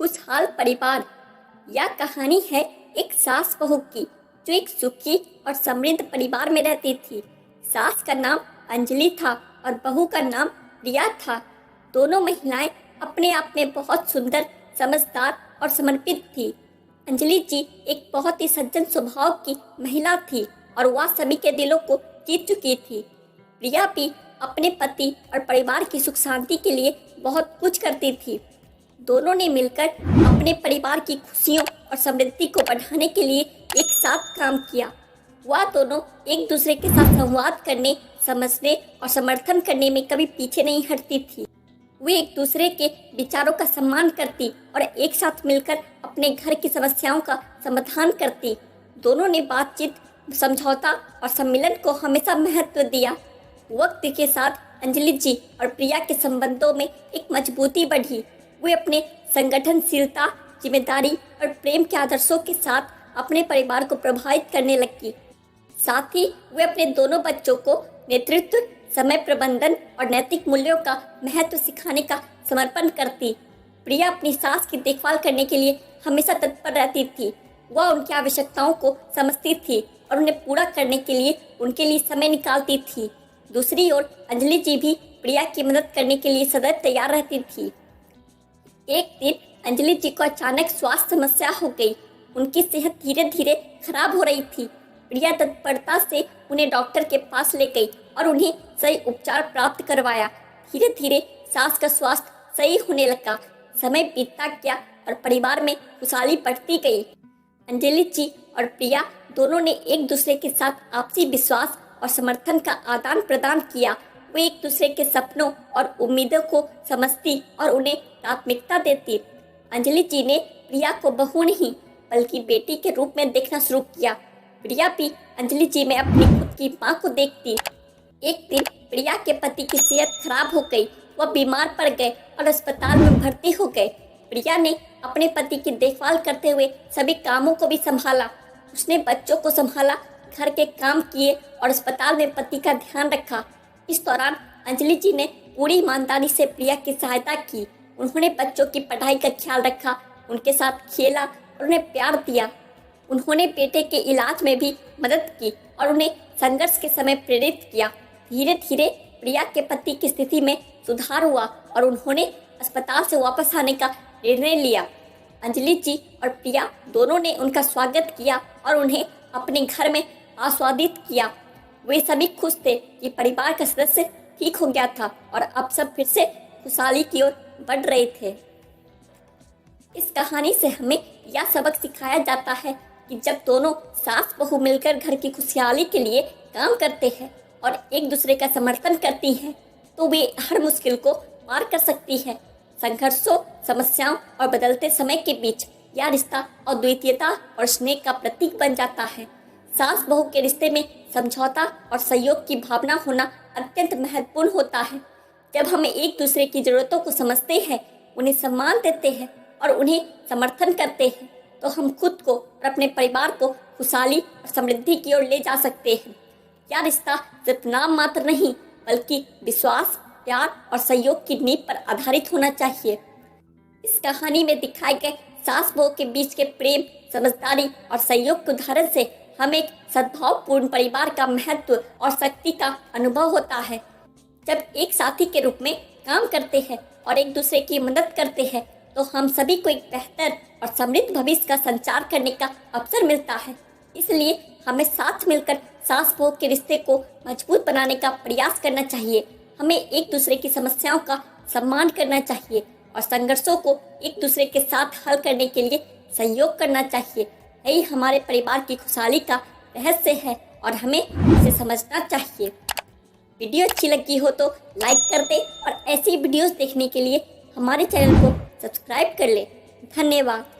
खुशहाल परिवार। यह कहानी है एक सास बहू की जो एक सुखी और समृद्ध परिवार में रहती थी। सास का नाम अंजलि था और बहू का नाम प्रिया था। दोनों महिलाएं अपने आप में बहुत सुंदर, समझदार और समर्पित थी। अंजलि जी एक बहुत ही सज्जन स्वभाव की महिला थी और वह सभी के दिलों को जीत चुकी थी। प्रिया भी अपने पति और परिवार की सुख शांति के लिए बहुत कुछ करती थी। दोनों ने मिलकर अपने परिवार की खुशियों और समृद्धि को बढ़ाने के लिए एक साथ काम किया। वह दोनों एक दूसरे के साथ संवाद करने, समझने और समर्थन करने में कभी पीछे नहीं हटती थी। वे एक दूसरे के विचारों का सम्मान करती और एक साथ मिलकर अपने घर की समस्याओं का समाधान करती। दोनों ने बातचीत, समझौता और सम्मिलन को हमेशा महत्व दिया। वक्त के साथ अंजलि जी और प्रिया के संबंधों में एक मजबूती बढ़ी। वे अपने संगठनशीलता, जिम्मेदारी और प्रेम के आदर्शों के साथ अपने परिवार को प्रभावित करने लगी। साथ ही वे अपने दोनों बच्चों को नेतृत्व, समय प्रबंधन और नैतिक मूल्यों का महत्व सिखाने का समर्पण करती। प्रिया अपनी सास की देखभाल करने के लिए हमेशा तत्पर रहती थी। वह उनकी आवश्यकताओं को समझती थी और उन्हें पूरा करने के लिए उनके लिए समय निकालती थी। दूसरी ओर अंजलि जी भी प्रिया की मदद करने के लिए सदैव तैयार रहती थी। एक दिन अंजलि जी को अचानक स्वास्थ्य समस्या हो गई। उनकी सेहत धीरे धीरे खराब हो रही थी। प्रिया तत्परता से उन्हें डॉक्टर के पास ले गई और उन्हें सही उपचार प्राप्त करवाया। धीरे धीरे सास का स्वास्थ्य सही होने लगा। समय बीतता गया और परिवार में खुशहाली बढ़ती गई। अंजलि जी और प्रिया दोनों ने एक दूसरे के साथ आपसी विश्वास और समर्थन का आदान प्रदान किया। वे एक दूसरे के सपनों और उम्मीदों को समझती और उन्हें प्राथमिकता देती। अंजलि जी ने प्रिया को बहू नहीं बल्कि बेटी के रूप में देखना शुरू किया। प्रिया भी अंजलि जी में अपनी खुद की मां को देखती। एक दिन प्रिया के पति की सेहत खराब हो गई। वह बीमार पड़ गए और अस्पताल में भर्ती हो गए। प्रिया ने अपने पति की देखभाल करते हुए सभी कामों को भी संभाला। उसने बच्चों को संभाला, घर के काम किए और अस्पताल में पति का ध्यान रखा। इस दौरान अंजलि जी ने पूरी ईमानदारी से प्रिया की सहायता की। उन्होंने बच्चों की पढ़ाई का ख्याल रखा, उनके साथ खेला और उन्हें प्यार दिया। उन्होंने बेटे के इलाज में भी मदद की और उन्हें संघर्ष के समय प्रेरित किया। धीरे धीरे प्रिया के पति की स्थिति में सुधार हुआ और उन्होंने अस्पताल से वापस आने का निर्णय लिया। अंजलि जी और प्रिया दोनों ने उनका स्वागत किया और उन्हें अपने घर में आस्वादित किया। वे सभी खुश थे कि परिवार का सदस्य ठीक हो गया था और अब सब फिर से खुशहाली की ओर बढ़ रहे थे। इस कहानी से हमें यह सबक सिखाया जाता है कि जब दोनों सास बहू मिलकर घर की खुशहाली के लिए काम करते हैं और एक दूसरे का समर्थन करती हैं, तो वे हर मुश्किल को पार कर सकती है। संघर्षों, समस्याओं और बदलते समय के बीच यह रिश्ता अद्वितीयता और स्नेह का प्रतीक बन जाता है। सास बहू के रिश्ते में समझौता और सहयोग की भावना होना अत्यंत महत्वपूर्ण होता है। जब हम एक दूसरे की जरूरतों को समझते हैं, उन्हें सम्मान देते हैं और उन्हें समर्थन करते हैं, तो हम खुद को और अपने परिवार को खुशहाली और समृद्धि की ओर ले जा सकते हैं। यह रिश्ता सिर्फ नाम मात्र नहीं बल्कि विश्वास, प्यार और सहयोग की नींव पर आधारित होना चाहिए। इस कहानी में दिखाए गए सास बहू के बीच के प्रेम, समझदारी और सहयोग के उदाहरण से हमें एक सद्भावपूर्ण परिवार का महत्व और शक्ति का अनुभव होता है। जब एक साथी के रूप में काम करते हैं और एक दूसरे की मदद करते हैं, तो हम सभी को एक बेहतर और समृद्ध भविष्य का संचार करने का अवसर मिलता है। इसलिए हमें साथ मिलकर सास बहू के रिश्ते को मजबूत बनाने का प्रयास करना चाहिए। हमें एक दूसरे की समस्याओं का सम्मान करना चाहिए और संघर्षों को एक दूसरे के साथ हल करने के लिए सहयोग करना चाहिए। यही हमारे परिवार की खुशहाली का रहस्य है और हमें इसे समझना चाहिए। वीडियो अच्छी लगी हो तो लाइक कर दे और ऐसी वीडियोस देखने के लिए हमारे चैनल को सब्सक्राइब कर ले। धन्यवाद।